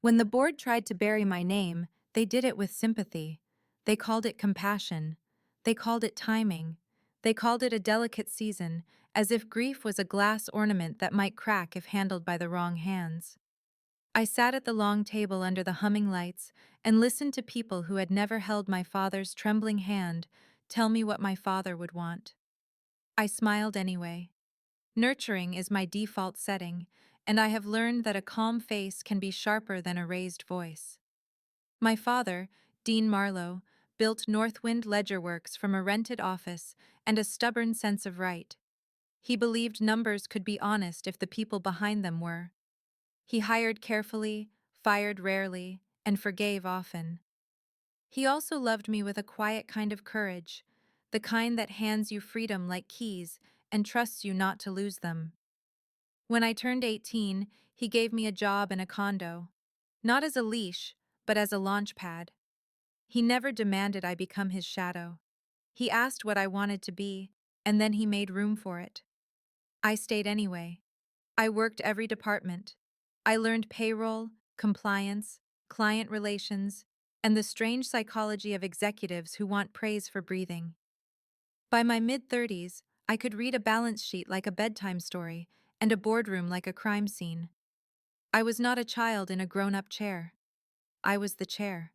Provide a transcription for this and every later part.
When the board tried to bury my name, they did it with sympathy. They called it compassion. They called it timing. They called it a delicate season, as if grief was a glass ornament that might crack if handled by the wrong hands. I sat at the long table under the humming lights and listened to people who had never held my father's trembling hand tell me what my father would want. I smiled anyway. Nurturing is my default setting, and I have learned that a calm face can be sharper than a raised voice. My father, Dean Marlowe, built Northwind Ledgerworks from a rented office and a stubborn sense of right. He believed numbers could be honest if the people behind them were. He hired carefully, fired rarely, and forgave often. He also loved me with a quiet kind of courage, the kind that hands you freedom like keys and trusts you not to lose them. When I turned 18, he gave me a job in a condo. Not as a leash, but as a launch pad. He never demanded I become his shadow. He asked what I wanted to be, and then he made room for it. I stayed anyway. I worked every department. I learned payroll, compliance, client relations, and the strange psychology of executives who want praise for breathing. By my mid-30s, I could read a balance sheet like a bedtime story and a boardroom like a crime scene. I was not a child in a grown-up chair. I was the chair.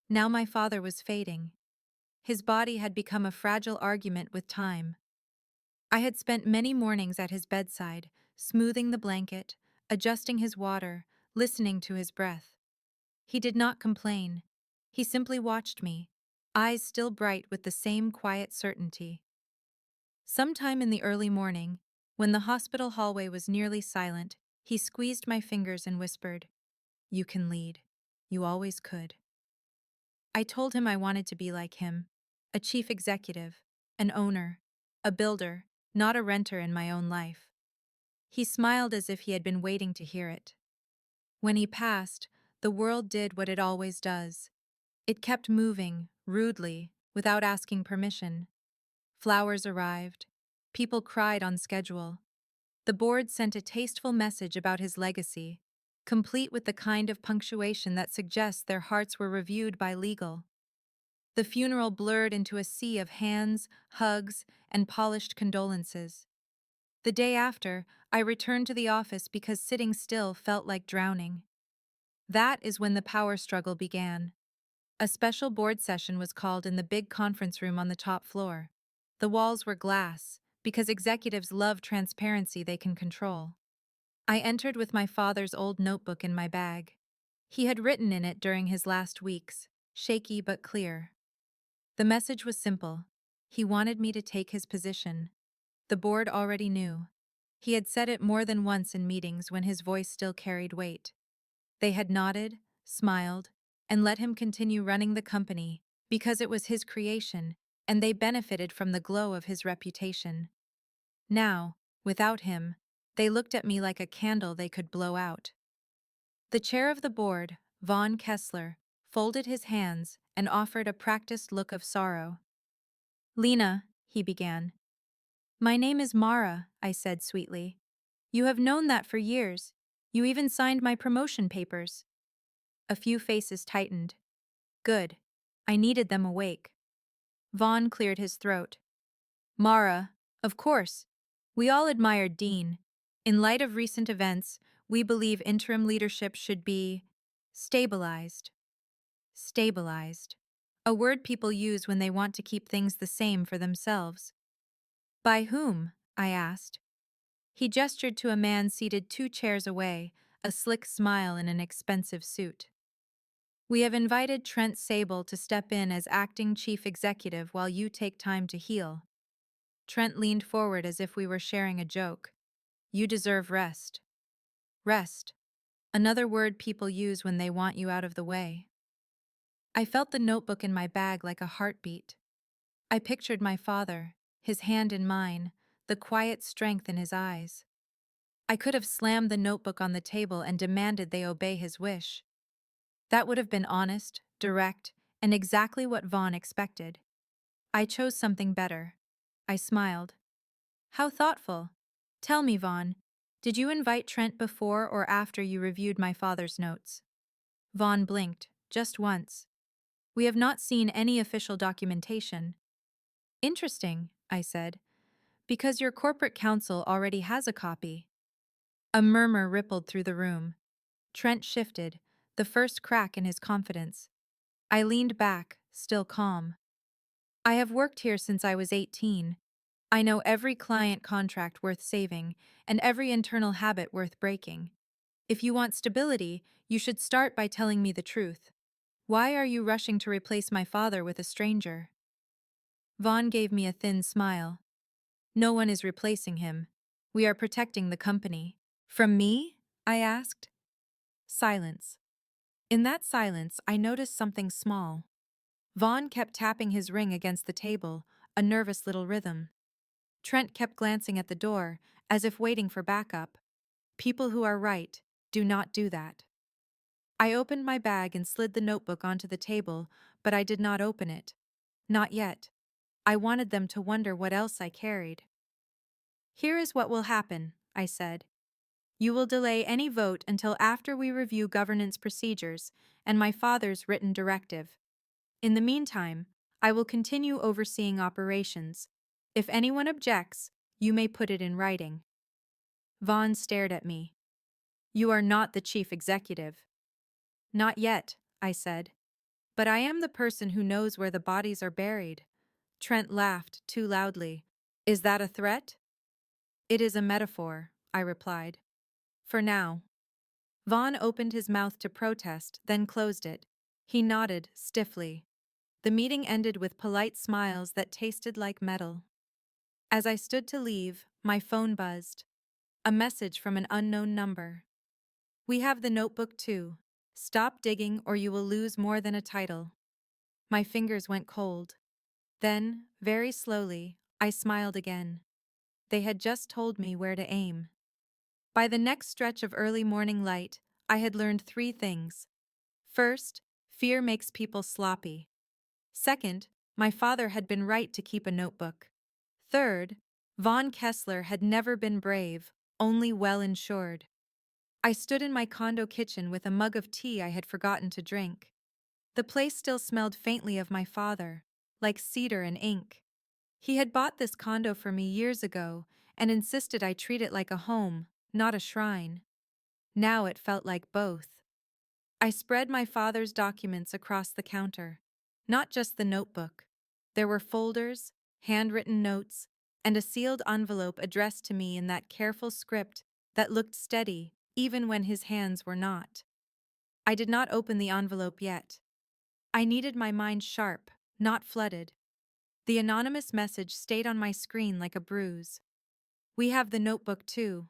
Now my father was fading. His body had become a fragile argument with time. I had spent many mornings at his bedside, smoothing the blanket, adjusting his water, listening to his breath. He did not complain. He simply watched me, eyes still bright with the same quiet certainty. Sometime in the early morning, when the hospital hallway was nearly silent, he squeezed my fingers and whispered, "You can lead. You always could." I told him I wanted to be like him, a chief executive, an owner, a builder, not a renter in my own life. He smiled as if he had been waiting to hear it. When he passed, the world did what it always does. It kept moving, rudely, without asking permission. Flowers arrived. People cried on schedule. The board sent a tasteful message about his legacy, complete with the kind of punctuation that suggests their hearts were reviewed by legal. The funeral blurred into a sea of hands, hugs, and polished condolences. The day after, I returned to the office because sitting still felt like drowning. That is when the power struggle began. A special board session was called in the big conference room on the top floor. The walls were glass, because executives love transparency they can control. I entered with my father's old notebook in my bag. He had written in it during his last weeks, shaky but clear. The message was simple. He wanted me to take his position. The board already knew. He had said it more than once in meetings when his voice still carried weight. They had nodded, smiled, and let him continue running the company because it was his creation, and they benefited from the glow of his reputation. Now, without him, they looked at me like a candle they could blow out. The chair of the board, Von Kessler, folded his hands and offered a practiced look of sorrow. "Lena," he began. "My name is Mara," I said sweetly. "You have known that for years. You even signed my promotion papers." A few faces tightened. Good. I needed them awake. Vaughn cleared his throat. "Mara, of course. We all admired Dean. In light of recent events, we believe interim leadership should be stabilized." Stabilized. A word people use when they want to keep things the same for themselves. "By whom?" I asked. He gestured to a man seated 2 chairs away, a slick smile in an expensive suit. "We have invited Trent Sable to step in as acting chief executive while you take time to heal." Trent leaned forward as if we were sharing a joke. "You deserve rest." Rest. Another word people use when they want you out of the way. I felt the notebook in my bag like a heartbeat. I pictured my father, his hand in mine, the quiet strength in his eyes. I could have slammed the notebook on the table and demanded they obey his wish. That would have been honest, direct, and exactly what Vaughn expected. I chose something better. I smiled. "How thoughtful. Tell me, Vaughn, did you invite Trent before or after you reviewed my father's notes?" Vaughn blinked, just once. We have not seen any official documentation. Interesting, I said, because your corporate counsel already has a copy. A murmur rippled through the room. Trent shifted, the first crack in his confidence. I leaned back, still calm. I have worked here since I was 18. I know every client contract worth saving and every internal habit worth breaking. If you want stability, you should start by telling me the truth. Why are you rushing to replace my father with a stranger? Vaughn gave me a thin smile. No one is replacing him. We are protecting the company. From me? I asked. Silence. In that silence, I noticed something small. Vaughn kept tapping his ring against the table, a nervous little rhythm. Trent kept glancing at the door, as if waiting for backup. People who are right do not do that. I opened my bag and slid the notebook onto the table, but I did not open it. Not yet. I wanted them to wonder what else I carried. Here is what will happen, I said. You will delay any vote until after we review governance procedures and my father's written directive. In the meantime, I will continue overseeing operations. If anyone objects, you may put it in writing. Vaughn stared at me. You are not the chief executive. Not yet, I said. But I am the person who knows where the bodies are buried. Trent laughed too loudly. Is that a threat? It is a metaphor, I replied. For now. Vaughn opened his mouth to protest, then closed it. He nodded stiffly. The meeting ended with polite smiles that tasted like metal. As I stood to leave, my phone buzzed. A message from an unknown number. We have the notebook too. Stop digging or you will lose more than a title. My fingers went cold. Then, very slowly, I smiled again. They had just told me where to aim. By the next stretch of early morning light, I had learned 3 things. First, fear makes people sloppy. Second, my father had been right to keep a notebook. Third, Von Kessler had never been brave, only well insured. I stood in my condo kitchen with a mug of tea I had forgotten to drink. The place still smelled faintly of my father, like cedar and ink. He had bought this condo for me years ago and insisted I treat it like a home, not a shrine. Now it felt like both. I spread my father's documents across the counter. Not just the notebook. There were folders, handwritten notes, and a sealed envelope addressed to me in that careful script that looked steady even when his hands were not. I did not open the envelope yet. I needed my mind sharp, not flooded. The anonymous message stayed on my screen like a bruise. We have the notebook too.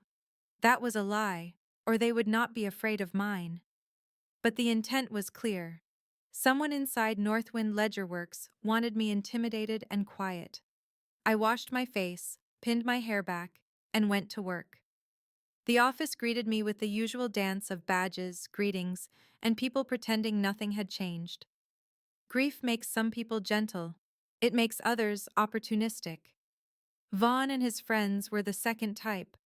That was a lie, or they would not be afraid of mine. But the intent was clear. Someone inside Northwind Ledgerworks wanted me intimidated and quiet. I washed my face, pinned my hair back, and went to work. The office greeted me with the usual dance of badges, greetings, and people pretending nothing had changed. Grief makes some people gentle. It makes others opportunistic. Vaughn and his friends were the second type.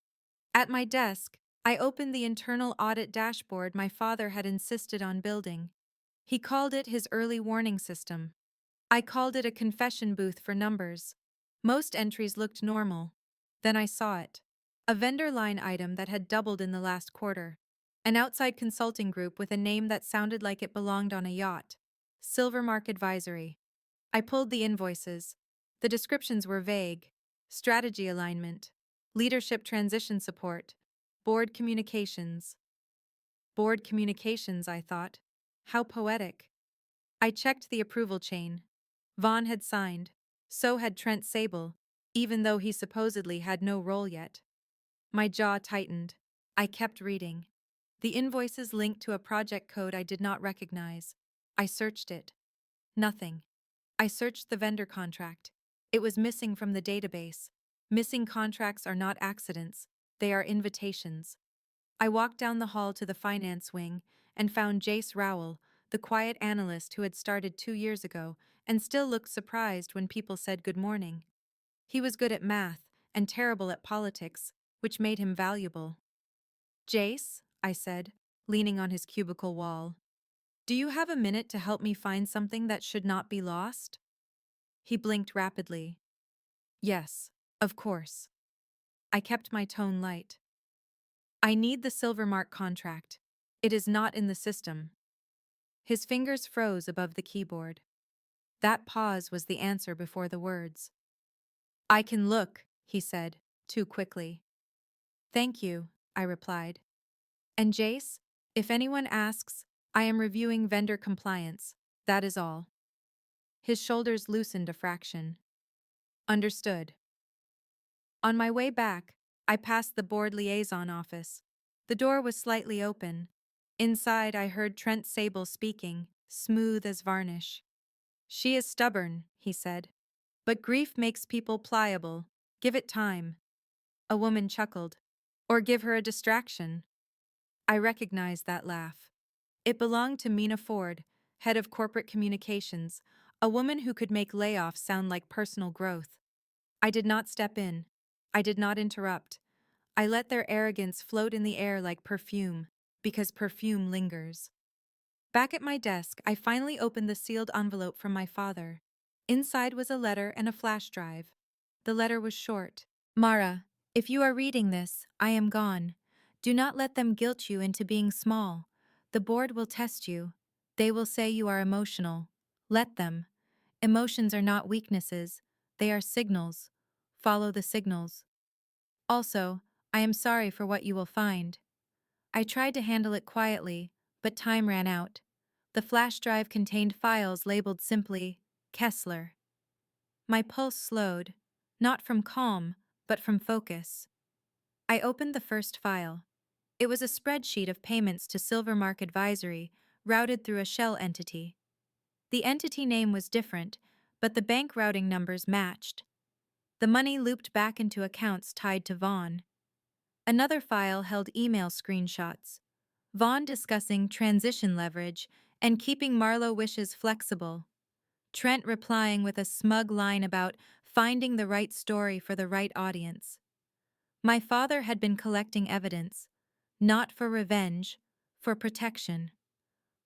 At my desk, I opened the internal audit dashboard my father had insisted on building. He called it his early warning system. I called it a confession booth for numbers. Most entries looked normal. Then I saw it. A vendor line item that had doubled in the last quarter. An outside consulting group with a name that sounded like it belonged on a yacht. Silvermark Advisory. I pulled the invoices. The descriptions were vague. Strategy alignment. Leadership transition support. Board communications. Board communications, I thought. How poetic. I checked the approval chain. Vaughn had signed. So had Trent Sable, even though he supposedly had no role yet. My jaw tightened. I kept reading. The invoices linked to a project code I did not recognize. I searched it. Nothing. I searched the vendor contract. It was missing from the database. Missing contracts are not accidents, they are invitations. I walked down the hall to the finance wing and found Jace Rowell, the quiet analyst who had started 2 years ago and still looked surprised when people said good morning. He was good at math and terrible at politics, which made him valuable. Jace, I said, leaning on his cubicle wall. Do you have a minute to help me find something that should not be lost? He blinked rapidly. Yes, of course. I kept my tone light. I need the Silvermark contract. It is not in the system. His fingers froze above the keyboard. That pause was the answer before the words. I can look, he said, too quickly. Thank you, I replied. And Jace, if anyone asks, I am reviewing vendor compliance. That is all. His shoulders loosened a fraction. Understood. On my way back, I passed the board liaison office. The door was slightly open. Inside, I heard Trent Sable speaking, smooth as varnish. She is stubborn, he said. But grief makes people pliable. Give it time. A woman chuckled. Or give her a distraction. I recognized that laugh. It belonged to Mina Ford, head of corporate communications, a woman who could make layoffs sound like personal growth. I did not step in. I did not interrupt. I let their arrogance float in the air like perfume, because perfume lingers. Back at my desk, I finally opened the sealed envelope from my father. Inside was a letter and a flash drive. The letter was short. Mara, if you are reading this, I am gone. Do not let them guilt you into being small. The board will test you. They will say you are emotional. Let them. Emotions are not weaknesses. They are signals. Follow the signals. Also, I am sorry for what you will find. I tried to handle it quietly, but time ran out. The flash drive contained files labeled simply, Kessler. My pulse slowed, not from calm, but from focus. I opened the first file. It was a spreadsheet of payments to Silvermark Advisory, routed through a shell entity. The entity name was different, but the bank routing numbers matched. The money looped back into accounts tied to Vaughn. Another file held email screenshots. Vaughn discussing transition leverage and keeping Marlowe wishes flexible. Trent replying with a smug line about finding the right story for the right audience. My father had been collecting evidence, not for revenge, for protection.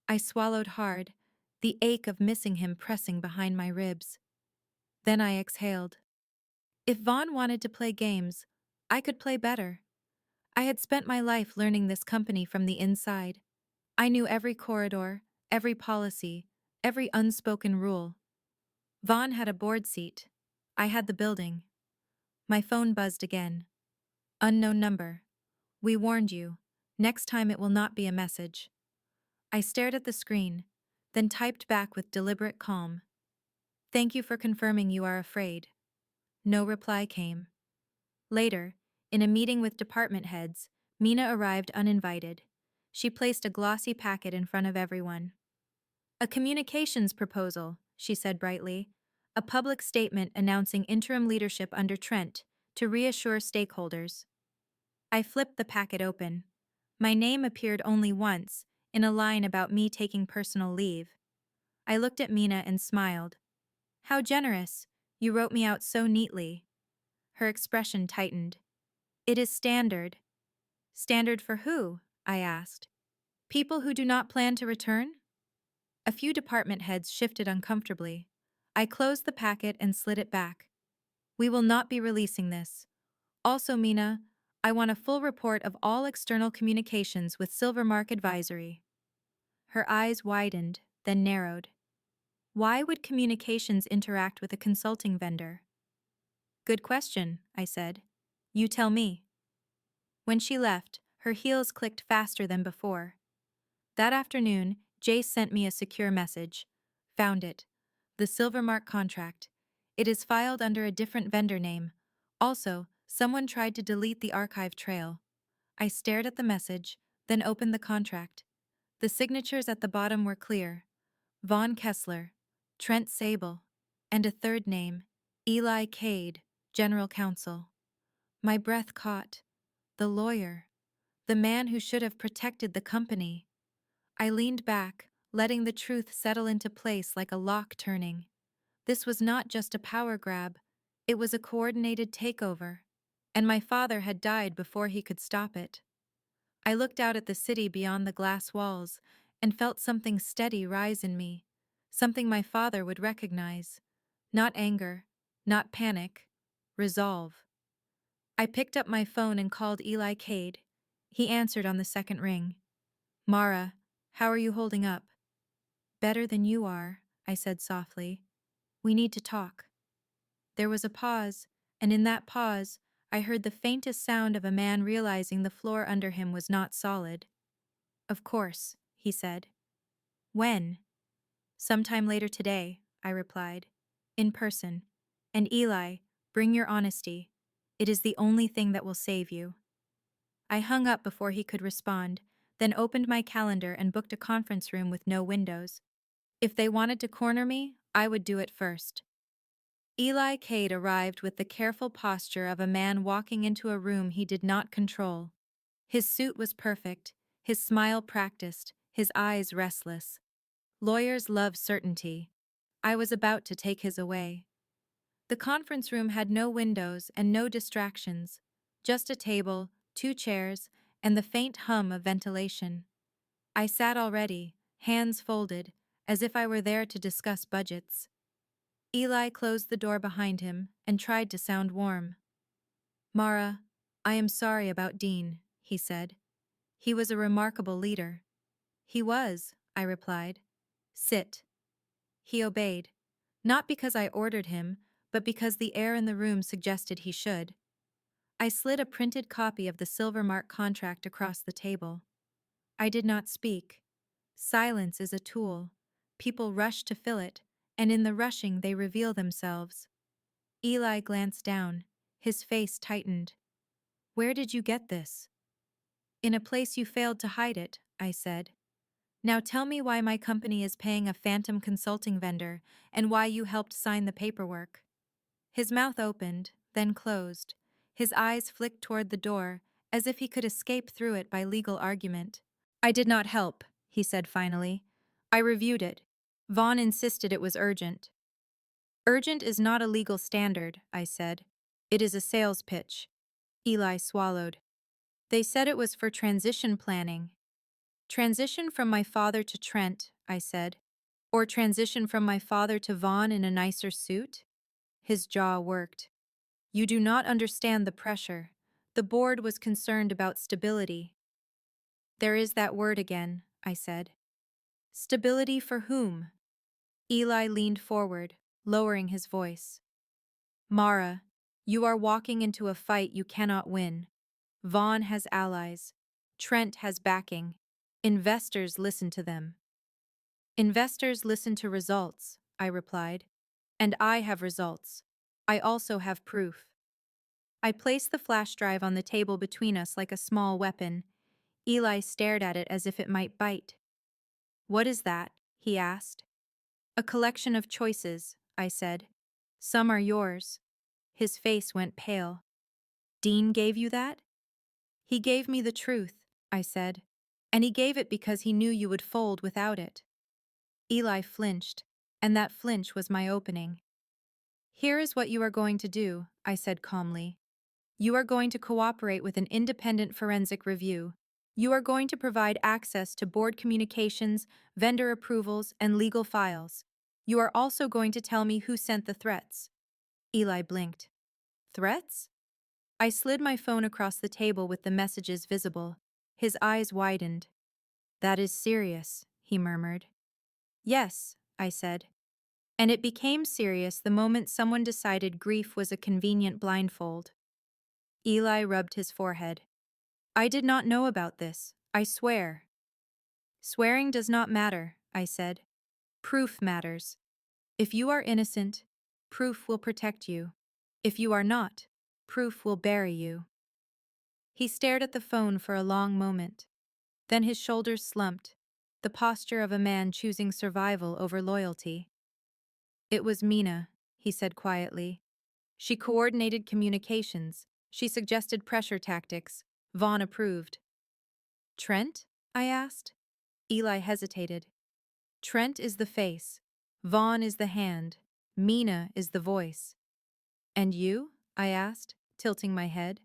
I swallowed hard, the ache of missing him pressing behind my ribs. Then I exhaled. If Vaughn wanted to play games, I could play better. I had spent my life learning this company from the inside. I knew every corridor, every policy, every unspoken rule. Vaughn had a board seat. I had the building. My phone buzzed again. Unknown number. We warned you. Next time it will not be a message. I stared at the screen, then typed back with deliberate calm. Thank you for confirming you are afraid. No reply came. Later, in a meeting with department heads, Mina arrived uninvited. She placed a glossy packet in front of everyone. A communications proposal, she said brightly. A public statement announcing interim leadership under Trent to reassure stakeholders. I flipped the packet open. My name appeared only once, in a line about me taking personal leave. I looked at Mina and smiled. How generous. You wrote me out so neatly. Her expression tightened. It is standard. Standard for who? I asked. People who do not plan to return? A few department heads shifted uncomfortably. I closed the packet and slid it back. We will not be releasing this. Also, Mina, I want a full report of all external communications with Silvermark Advisory. Her eyes widened, then narrowed. Why would communications interact with a consulting vendor? Good question, I said. You tell me. When she left, her heels clicked faster than before. That afternoon, Jace sent me a secure message. Found it. The Silvermark contract. It is filed under a different vendor name. Also, someone tried to delete the archive trail. I stared at the message, then opened the contract. The signatures at the bottom were clear. Vaughn Kessler, Trent Sable, and a third name, Eli Cade, General Counsel. My breath caught. The lawyer. The man who should have protected the company. I leaned back, letting the truth settle into place like a lock turning. This was not just a power grab. It was a coordinated takeover. And my father had died before he could stop it. I looked out at the city beyond the glass walls, and felt something steady rise in me, something my father would recognize. Not anger, not panic, resolve. I picked up my phone and called Eli Cade. He answered on the second ring. Mara, how are you holding up? Better than you are, I said softly. We need to talk. There was a pause, and in that pause, I heard the faintest sound of a man realizing the floor under him was not solid. Of course, he said. When? Sometime later today, I replied. In person. And Eli, bring your honesty. It is the only thing that will save you. I hung up before he could respond, then opened my calendar and booked a conference room with no windows. If they wanted to corner me, I would do it first. Eli Cade arrived with the careful posture of a man walking into a room he did not control. His suit was perfect, his smile practiced, his eyes restless. Lawyers love certainty. I was about to take his away. The conference room had no windows and no distractions, just a table, 2 chairs, and the faint hum of ventilation. I sat already, hands folded, as if I were there to discuss budgets. Eli closed the door behind him and tried to sound warm. Mara, I am sorry about Dean, he said. He was a remarkable leader. He was, I replied. Sit. He obeyed, not because I ordered him, but because the air in the room suggested he should. I slid a printed copy of the Silvermark contract across the table. I did not speak. Silence is a tool. People rush to fill it, and in the rushing they reveal themselves. Eli glanced down. His face tightened. Where did you get this? In a place you failed to hide it, I said. Now tell me why my company is paying a phantom consulting vendor and why you helped sign the paperwork. His mouth opened, then closed. His eyes flicked toward the door, as if he could escape through it by legal argument. I did not help, he said finally. I reviewed it. Vaughn insisted it was urgent. Urgent is not a legal standard, I said. It is a sales pitch. Eli swallowed. They said it was for transition planning. Transition from my father to Trent, I said. Or transition from my father to Vaughn in a nicer suit? His jaw worked. You do not understand the pressure. The board was concerned about stability. There is that word again, I said. Stability for whom? Eli leaned forward, lowering his voice. Mara, you are walking into a fight you cannot win. Vaughn has allies. Trent has backing. Investors listen to them. Investors listen to results, I replied. And I have results. I also have proof. I placed the flash drive on the table between us like a small weapon. Eli stared at it as if it might bite. What is that? He asked. A collection of choices, I said. Some are yours. His face went pale. Dean gave you that? He gave me the truth, I said. And he gave it because he knew you would fold without it. Eli flinched, and that flinch was my opening. Here is what you are going to do, I said calmly. You are going to cooperate with an independent forensic review. You are going to provide access to board communications, vendor approvals, and legal files. You are also going to tell me who sent the threats. Eli blinked. Threats? I slid my phone across the table with the messages visible. His eyes widened. That is serious, he murmured. Yes, I said. And it became serious the moment someone decided grief was a convenient blindfold. Eli rubbed his forehead. I did not know about this, I swear. Swearing does not matter, I said. Proof matters. If you are innocent, proof will protect you. If you are not, proof will bury you. He stared at the phone for a long moment. Then his shoulders slumped, the posture of a man choosing survival over loyalty. It was Mina, he said quietly. She coordinated communications. She suggested pressure tactics. Vaughn approved. Trent? I asked. Eli hesitated. Trent is the face. Vaughn is the hand. Mina is the voice. And you? I asked, tilting my head.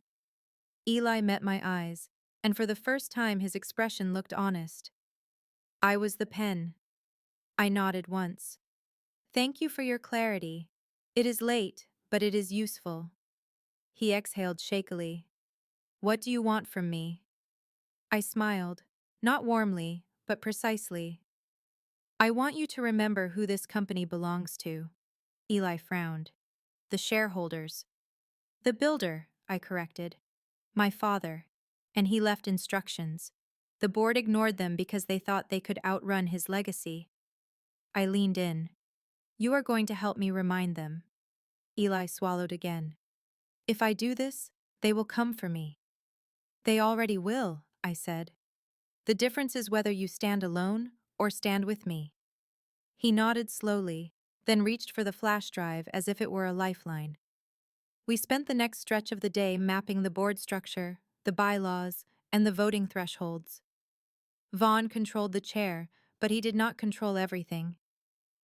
Eli met my eyes, and for the first time his expression looked honest. I was the pen. I nodded once. Thank you for your clarity. It is late, but it is useful. He exhaled shakily. What do you want from me? I smiled, not warmly, but precisely. I want you to remember who this company belongs to. Eli frowned. The shareholders. The builder, I corrected. My father. And he left instructions. The board ignored them because they thought they could outrun his legacy. I leaned in. You are going to help me remind them. Eli swallowed again. If I do this, they will come for me. They already will, I said. The difference is whether you stand alone or stand with me. He nodded slowly, then reached for the flash drive as if it were a lifeline. We spent the next stretch of the day mapping the board structure, the bylaws, and the voting thresholds. Vaughn controlled the chair, but he did not control everything.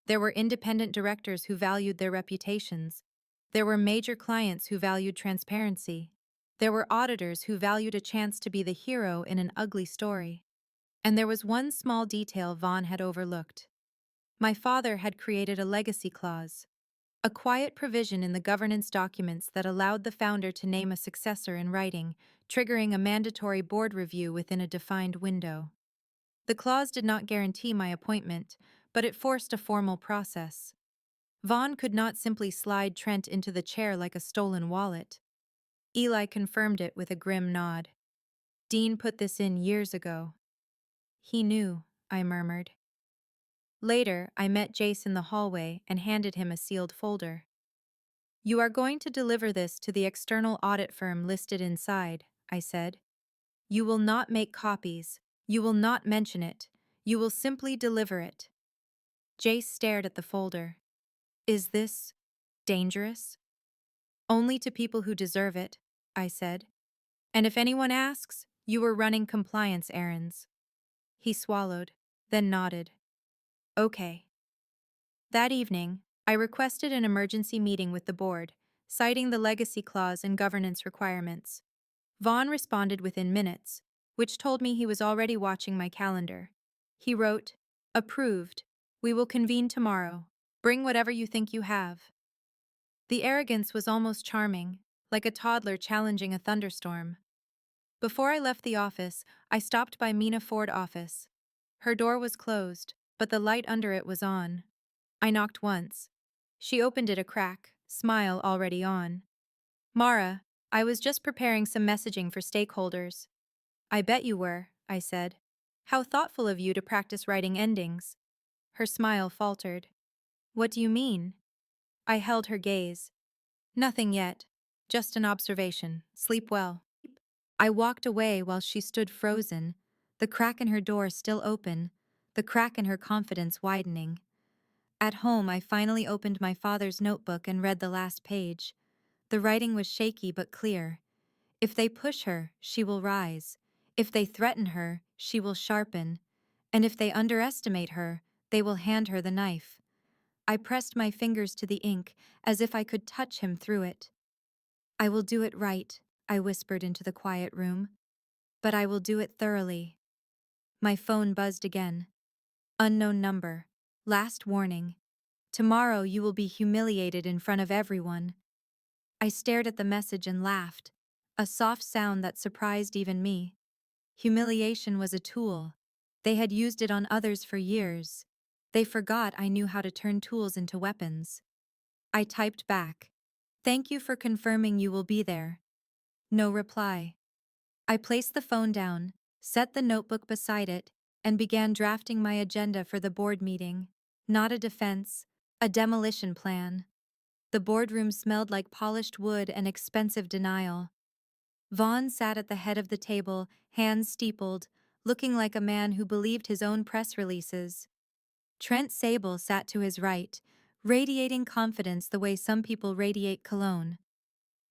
There were independent directors who valued their reputations. There were major clients who valued transparency. There were auditors who valued a chance to be the hero in an ugly story. And there was one small detail Vaughn had overlooked. My father had created a legacy clause, a quiet provision in the governance documents that allowed the founder to name a successor in writing, triggering a mandatory board review within a defined window. The clause did not guarantee my appointment, but it forced a formal process. Vaughn could not simply slide Trent into the chair like a stolen wallet. Eli confirmed it with a grim nod. Dean put this in years ago. He knew, I murmured. Later, I met Jace in the hallway and handed him a sealed folder. You are going to deliver this to the external audit firm listed inside, I said. You will not make copies. You will not mention it. You will simply deliver it. Jace stared at the folder. Is this dangerous? Only to people who deserve it, I said. And if anyone asks, you were running compliance errands. He swallowed, then nodded. Okay. That evening, I requested an emergency meeting with the board, citing the legacy clause and governance requirements. Vaughn responded within minutes, which told me he was already watching my calendar. He wrote, Approved. We will convene tomorrow. Bring whatever you think you have. The arrogance was almost charming, like a toddler challenging a thunderstorm. Before I left the office, I stopped by Mina Ford's office. Her door was closed, but the light under it was on. I knocked once. She opened it a crack, smile already on. Mara, I was just preparing some messaging for stakeholders. I bet you were, I said. How thoughtful of you to practice writing endings. Her smile faltered. What do you mean? I held her gaze. Nothing yet. Just an observation. Sleep well. I walked away while she stood frozen, the crack in her door still open, the crack in her confidence widening. At home, I finally opened my father's notebook and read the last page. The writing was shaky but clear. If they push her, she will rise. If they threaten her, she will sharpen. And if they underestimate her, they will hand her the knife. I pressed my fingers to the ink, as if I could touch him through it. I will do it right, I whispered into the quiet room. But I will do it thoroughly. My phone buzzed again. Unknown number. Last warning. Tomorrow you will be humiliated in front of everyone. I stared at the message and laughed, a soft sound that surprised even me. Humiliation was a tool. They had used it on others for years. They forgot I knew how to turn tools into weapons. I typed back. Thank you for confirming you will be there. No reply. I placed the phone down, set the notebook beside it, and began drafting my agenda for the board meeting. Not a defense, a demolition plan. The boardroom smelled like polished wood and expensive denial. Vaughn sat at the head of the table, hands steepled, looking like a man who believed his own press releases. Trent Sable sat to his right, radiating confidence the way some people radiate cologne.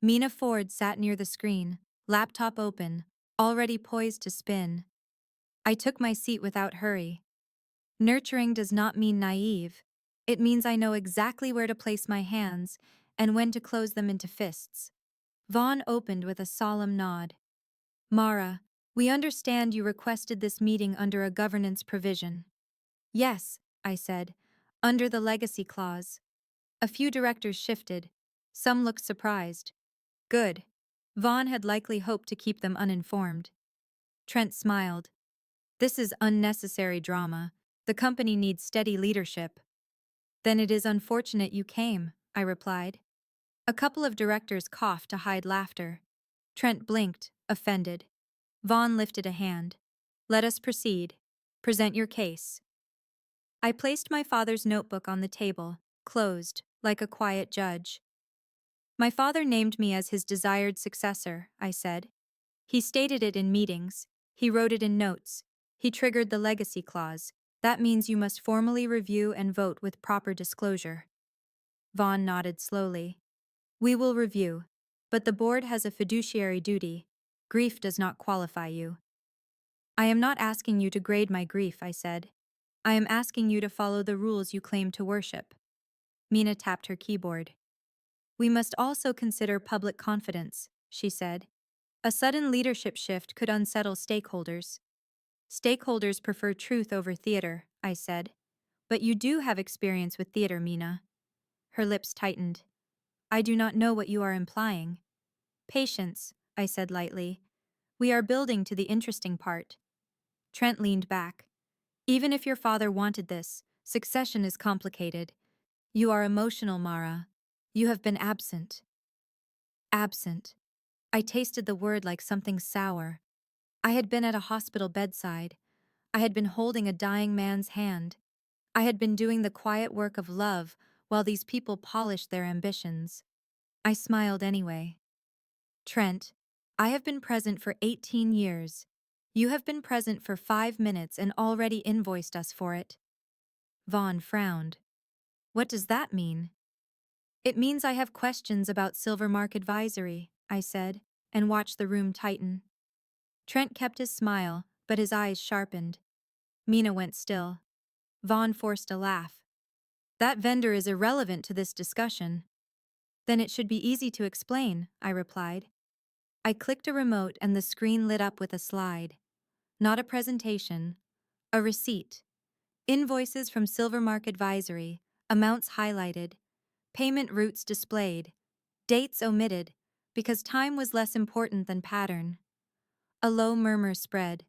Mina Ford sat near the screen, laptop open, already poised to spin. I took my seat without hurry. Nurturing does not mean naive. It means I know exactly where to place my hands and when to close them into fists. Vaughn opened with a solemn nod. Mara, we understand you requested this meeting under a governance provision. Yes, I said, under the legacy clause. A few directors shifted. Some looked surprised. Good. Vaughn had likely hoped to keep them uninformed. Trent smiled. This is unnecessary drama. The company needs steady leadership. Then it is unfortunate you came, I replied. A couple of directors coughed to hide laughter. Trent blinked, offended. Vaughn lifted a hand. Let us proceed. Present your case. I placed my father's notebook on the table, closed, like a quiet judge. My father named me as his desired successor, I said. He stated it in meetings. He wrote it in notes. He triggered the legacy clause. That means you must formally review and vote with proper disclosure. Vaughn nodded slowly. We will review, but the board has a fiduciary duty. Grief does not qualify you. I am not asking you to grade my grief, I said. I am asking you to follow the rules you claim to worship. Mina tapped her keyboard. We must also consider public confidence, she said. A sudden leadership shift could unsettle stakeholders. Stakeholders prefer truth over theater, I said. But you do have experience with theater, Mina. Her lips tightened. I do not know what you are implying. Patience, I said lightly. We are building to the interesting part. Trent leaned back. Even if your father wanted this, succession is complicated. You are emotional, Mara. You have been absent. Absent. I tasted the word like something sour. I had been at a hospital bedside. I had been holding a dying man's hand. I had been doing the quiet work of love while these people polished their ambitions. I smiled anyway. Trent, I have been present for 18 years. You have been present for 5 minutes and already invoiced us for it. Vaughn frowned. What does that mean? It means I have questions about Silvermark Advisory, I said, and watched the room tighten. Trent kept his smile, but his eyes sharpened. Mina went still. Vaughn forced a laugh. That vendor is irrelevant to this discussion. Then it should be easy to explain, I replied. I clicked a remote and the screen lit up with a slide. Not a presentation. A receipt. Invoices from Silvermark Advisory, amounts highlighted, payment routes displayed, dates omitted, because time was less important than pattern. A low murmur spread.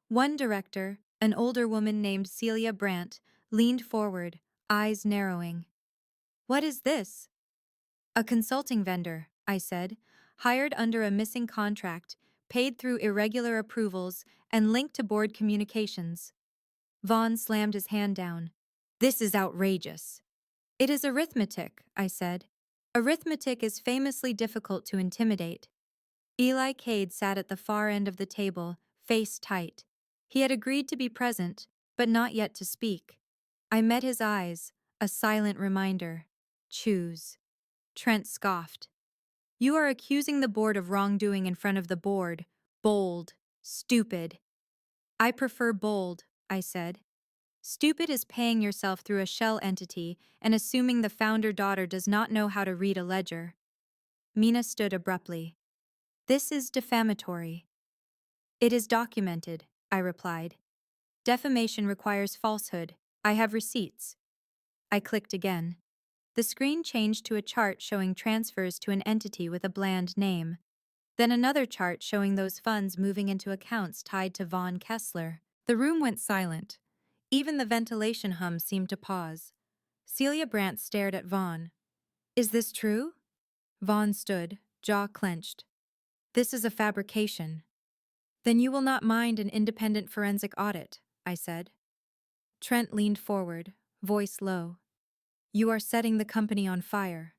One director, an older woman named Celia Brandt, leaned forward, eyes narrowing. What is this? A consulting vendor, I said, hired under a missing contract, paid through irregular approvals, and linked to board communications. Vaughn slammed his hand down. This is outrageous. It is arithmetic, I said. Arithmetic is famously difficult to intimidate. Eli Cade sat at the far end of the table, face tight. He had agreed to be present, but not yet to speak. I met his eyes, a silent reminder. Choose. Trent scoffed. You are accusing the board of wrongdoing in front of the board. Bold. Stupid. I prefer bold, I said. Stupid is paying yourself through a shell entity and assuming the founder-daughter does not know how to read a ledger. Mina stood abruptly. This is defamatory. It is documented, I replied. Defamation requires falsehood. I have receipts. I clicked again. The screen changed to a chart showing transfers to an entity with a bland name. Then another chart showing those funds moving into accounts tied to Von Kessler. The room went silent. Even the ventilation hum seemed to pause. Celia Brandt stared at Vaughn. Is this true? Vaughn stood, jaw clenched. This is a fabrication. Then you will not mind an independent forensic audit, I said. Trent leaned forward, voice low. You are setting the company on fire.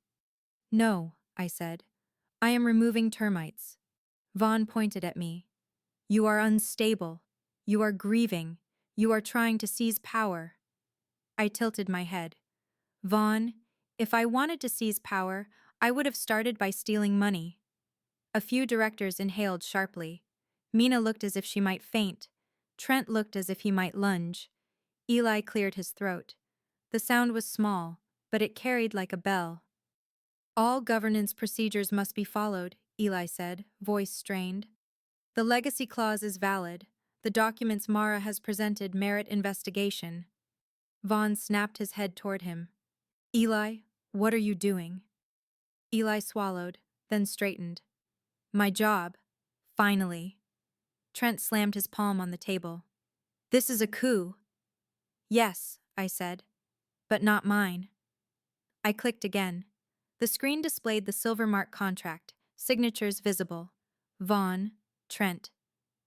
No, I said. I am removing termites. Vaughn pointed at me. You are unstable. You are grieving. You are trying to seize power. I tilted my head. Vaughn, if I wanted to seize power, I would have started by stealing money. A few directors inhaled sharply. Mina looked as if she might faint. Trent looked as if he might lunge. Eli cleared his throat. The sound was small, but it carried like a bell. All governance procedures must be followed, Eli said, voice strained. The legacy clause is valid. The documents Mara has presented merit investigation. Vaughn snapped his head toward him. Eli, what are you doing? Eli swallowed, then straightened. My job. Finally. Trent slammed his palm on the table. This is a coup. Yes, I said. But not mine. I clicked again. The screen displayed the silver mark contract, signatures visible. Vaughn, Trent.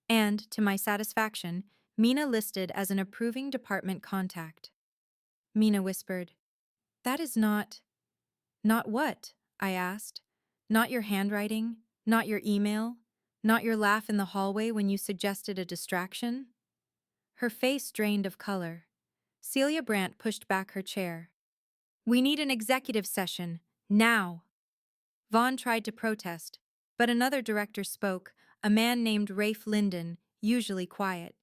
And, to my satisfaction, Mina listed as an approving department contact. Mina whispered, That is not. Not what? I asked. Not your handwriting? Not your email? Not your laugh in the hallway when you suggested a distraction? Her face drained of color. Celia Brandt pushed back her chair. We need an executive session, now. Vaughn tried to protest, but another director spoke, a man named Rafe Linden, usually quiet.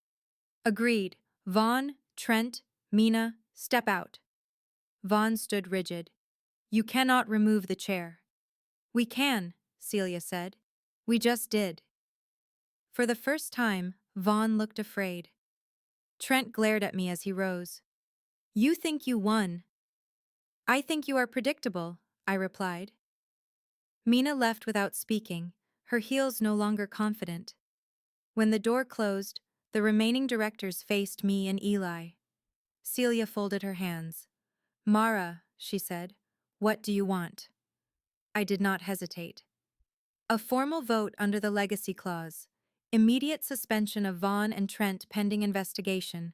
Agreed. Vaughn, Trent, Mina, step out. Vaughn stood rigid. You cannot remove the chair. We can, Celia said. We just did. For the first time, Vaughn looked afraid. Trent glared at me as he rose. You think you won. I think you are predictable, I replied. Mina left without speaking, her heels no longer confident. When the door closed, the remaining directors faced me and Eli. Celia folded her hands. Mara, she said, what do you want? I did not hesitate. A formal vote under the legacy clause, immediate suspension of Vaughn and Trent pending investigation,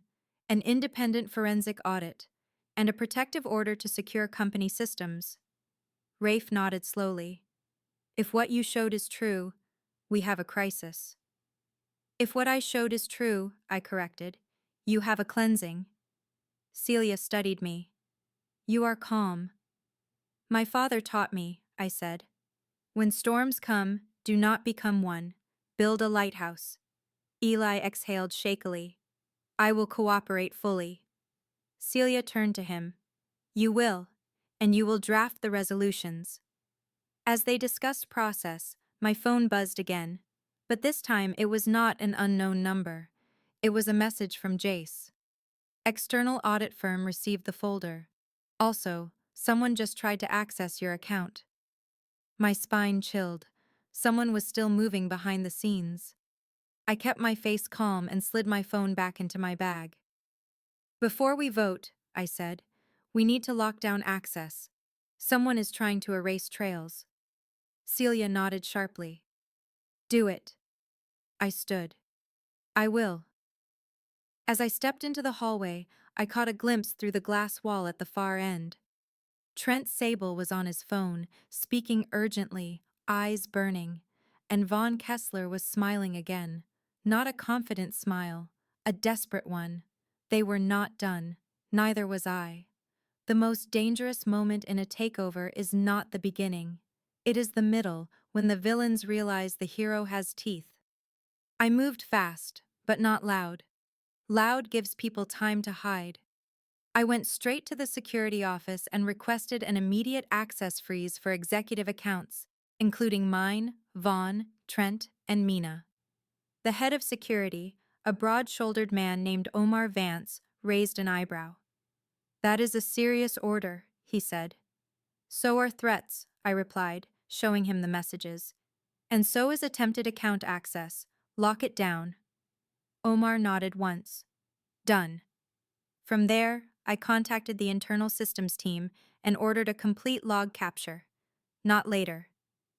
an independent forensic audit, and a protective order to secure company systems. Rafe nodded slowly. If what you showed is true, we have a crisis. If what I showed is true, I corrected, you have a cleansing. Celia studied me. You are calm. My father taught me, I said. When storms come, do not become one. Build a lighthouse. Eli exhaled shakily. I will cooperate fully. Celia turned to him. You will, and you will draft the resolutions. As they discussed process, my phone buzzed again, but this time it was not an unknown number. It was a message from Jace. External audit firm received the folder. Also, someone just tried to access your account. My spine chilled. Someone was still moving behind the scenes. I kept my face calm and slid my phone back into my bag. Before we vote, I said, we need to lock down access. Someone is trying to erase trails. Celia nodded sharply. Do it. I stood. I will. As I stepped into the hallway, I caught a glimpse through the glass wall at the far end. Trent Sable was on his phone, speaking urgently, eyes burning, and Von Kessler was smiling again. Not a confident smile, a desperate one. They were not done, neither was I. The most dangerous moment in a takeover is not the beginning. It is the middle, when the villains realize the hero has teeth. I moved fast, but not loud. Loud gives people time to hide. I went straight to the security office and requested an immediate access freeze for executive accounts, including mine, Vaughn, Trent, and Mina. The head of security, a broad-shouldered man named Omar Vance, raised an eyebrow. That is a serious order, he said. So are threats, I replied, showing him the messages. And so is attempted account access. Lock it down. Omar nodded once. Done. From there, I contacted the internal systems team and ordered a complete log capture. Not later.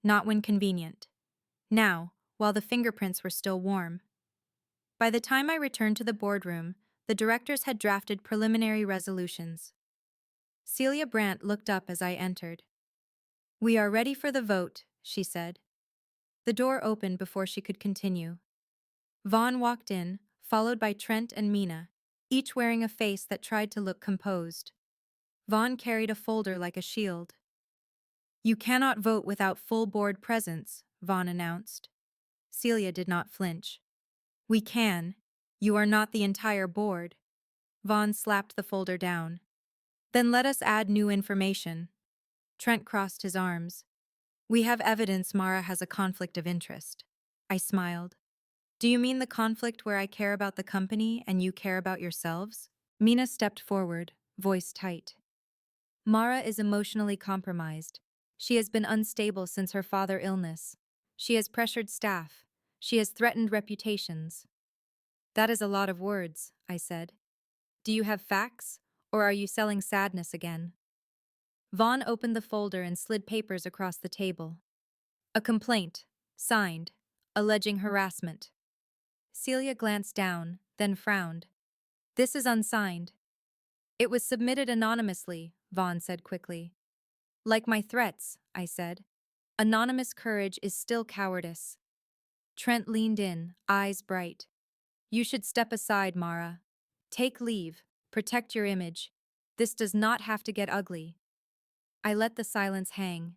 Not when convenient. Now, while the fingerprints were still warm. By the time I returned to the boardroom, the directors had drafted preliminary resolutions. Celia Brandt looked up as I entered. We are ready for the vote, she said. The door opened before she could continue. Vaughn walked in, followed by Trent and Mina, each wearing a face that tried to look composed. Vaughn carried a folder like a shield. You cannot vote without full board presence, Vaughn announced. Celia did not flinch. We can. You are not the entire board. Vaughn slapped the folder down. Then let us add new information. Trent crossed his arms. We have evidence Mara has a conflict of interest. I smiled. Do you mean the conflict where I care about the company and you care about yourselves? Mina stepped forward, voice tight. Mara is emotionally compromised. She has been unstable since her father's illness. She has pressured staff. She has threatened reputations. That is a lot of words, I said. Do you have facts, or are you selling sadness again? Vaughn opened the folder and slid papers across the table. A complaint, signed, alleging harassment. Celia glanced down, then frowned. This is unsigned. It was submitted anonymously, Vaughn said quickly. Like my threats, I said. Anonymous courage is still cowardice. Trent leaned in, eyes bright. You should step aside, Mara. Take leave, protect your image. This does not have to get ugly. I let the silence hang.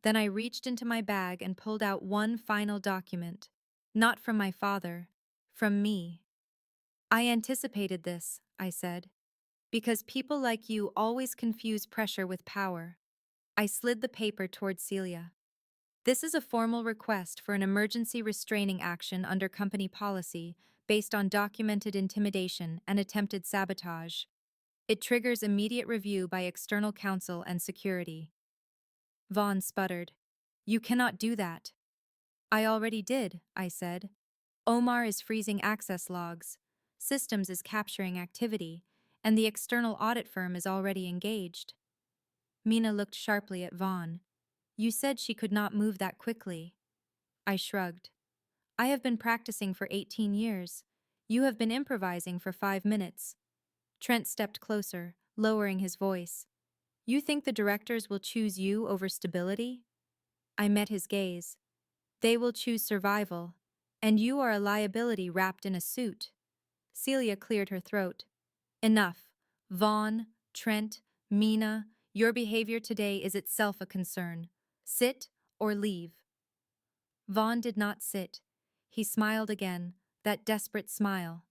Then I reached into my bag and pulled out one final document. Not from my father, from me. I anticipated this, I said. Because people like you always confuse pressure with power. I slid the paper toward Celia. This is a formal request for an emergency restraining action under company policy based on documented intimidation and attempted sabotage. It triggers immediate review by external counsel and security. Vaughn sputtered. You cannot do that. I already did, I said. Omar is freezing access logs. Systems is capturing activity, and the external audit firm is already engaged. Mina looked sharply at Vaughn. You said she could not move that quickly. I shrugged. I have been practicing for 18 years. You have been improvising for 5 minutes. Trent stepped closer, lowering his voice. You think the directors will choose you over stability? I met his gaze. They will choose survival, and you are a liability wrapped in a suit. Celia cleared her throat. Enough. Vaughn, Trent, Mina, your behavior today is itself a concern. Sit or leave. Vaughn did not sit. He smiled again, that desperate smile.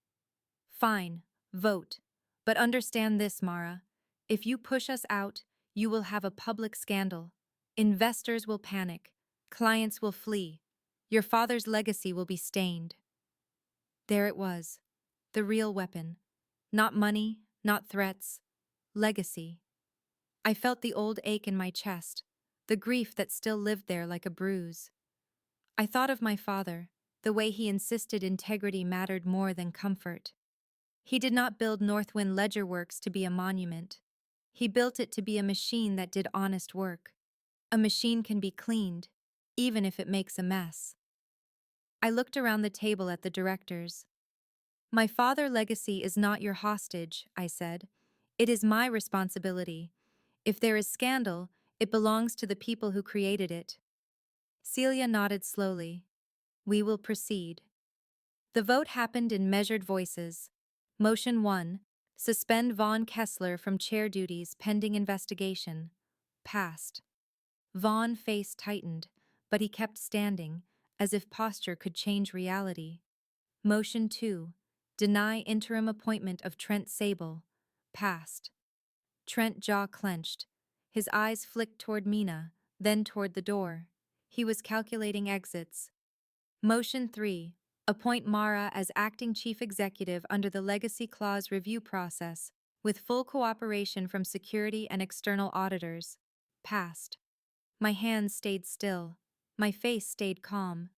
Fine, vote. But understand this, Mara. If you push us out, you will have a public scandal. Investors will panic. Clients will flee. Your father's legacy will be stained. There it was. The real weapon. Not money, not threats. Legacy. I felt the old ache in my chest, the grief that still lived there like a bruise. I thought of my father, the way he insisted integrity mattered more than comfort. He did not build Northwind Ledger Works to be a monument. He built it to be a machine that did honest work. A machine can be cleaned, even if it makes a mess. I looked around the table at the directors. My father's legacy is not your hostage, I said. It is my responsibility. If there is scandal, it belongs to the people who created it. Celia nodded slowly. We will proceed. The vote happened in measured voices. Motion 1. Suspend Vaughn Kessler from chair duties pending investigation. Passed. Vaughn's face tightened, but he kept standing, as if posture could change reality. Motion 2. Deny interim appointment of Trent Sable. Passed. Trent's jaw clenched. His eyes flicked toward Mina, then toward the door. He was calculating exits. Motion 3. Appoint Mara as acting chief executive under the Legacy Clause review process, with full cooperation from security and external auditors. Passed. My hands stayed still. My face stayed calm.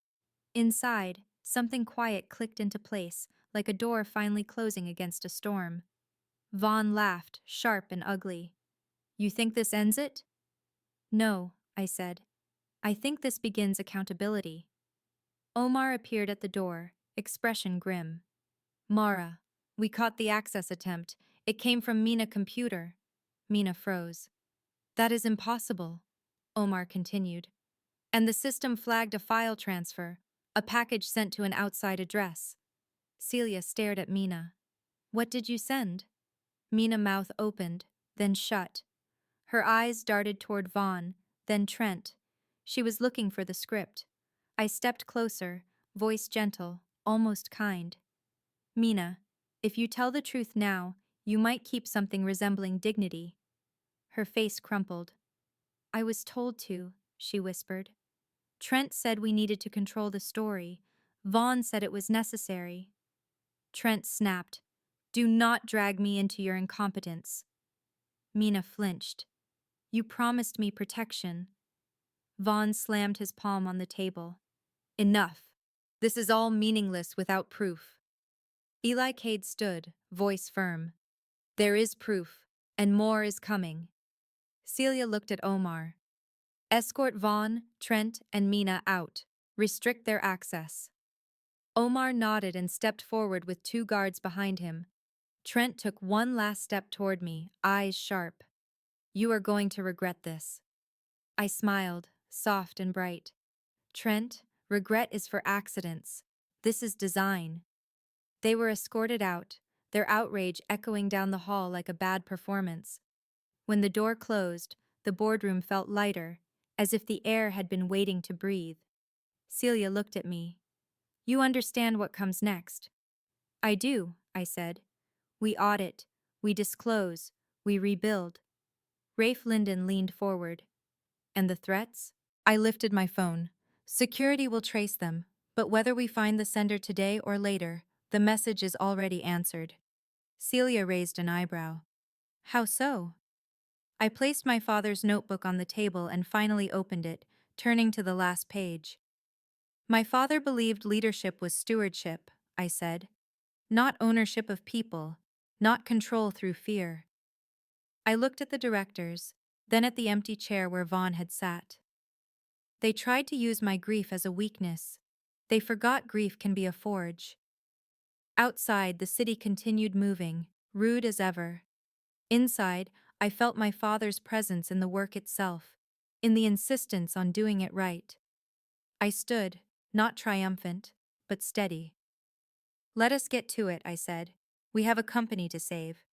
Inside, something quiet clicked into place, like a door finally closing against a storm. Vaughn laughed, sharp and ugly. You think this ends it? No, I said. I think this begins accountability. Omar appeared at the door, expression grim. Mara, we caught the access attempt. It came from Mina computer. Mina froze. That is impossible, Omar continued. And the system flagged a file transfer, a package sent to an outside address. Celia stared at Mina. What did you send? Mina's mouth opened, then shut. Her eyes darted toward Vaughn, then Trent. She was looking for the script. I stepped closer, voice gentle, almost kind. Mina, if you tell the truth now, you might keep something resembling dignity. Her face crumpled. I was told to, she whispered. Trent said we needed to control the story. Vaughn said it was necessary. Trent snapped. Do not drag me into your incompetence. Mina flinched. You promised me protection. Vaughn slammed his palm on the table. Enough. This is all meaningless without proof. Eli Cade stood, voice firm. There is proof, and more is coming. Celia looked at Omar. Escort Vaughn, Trent, and Mina out. Restrict their access. Omar nodded and stepped forward with 2 guards behind him. Trent took one last step toward me, eyes sharp. You are going to regret this. I smiled, soft and bright. Trent, regret is for accidents. This is design. They were escorted out, their outrage echoing down the hall like a bad performance. When the door closed, the boardroom felt lighter, as if the air had been waiting to breathe. Celia looked at me. You understand what comes next. I do, I said. We audit, we disclose, we rebuild. Rafe Linden leaned forward. And the threats? I lifted my phone. Security will trace them, but whether we find the sender today or later, the message is already answered. Celia raised an eyebrow. How so? I placed my father's notebook on the table and finally opened it, turning to the last page. My father believed leadership was stewardship, I said. Not ownership of people, not control through fear. I looked at the directors, then at the empty chair where Vaughn had sat. They tried to use my grief as a weakness. They forgot grief can be a forge. Outside, the city continued moving, rude as ever. Inside, I felt my father's presence in the work itself, in the insistence on doing it right. I stood, not triumphant, but steady. Let us get to it, I said. We have a company to save.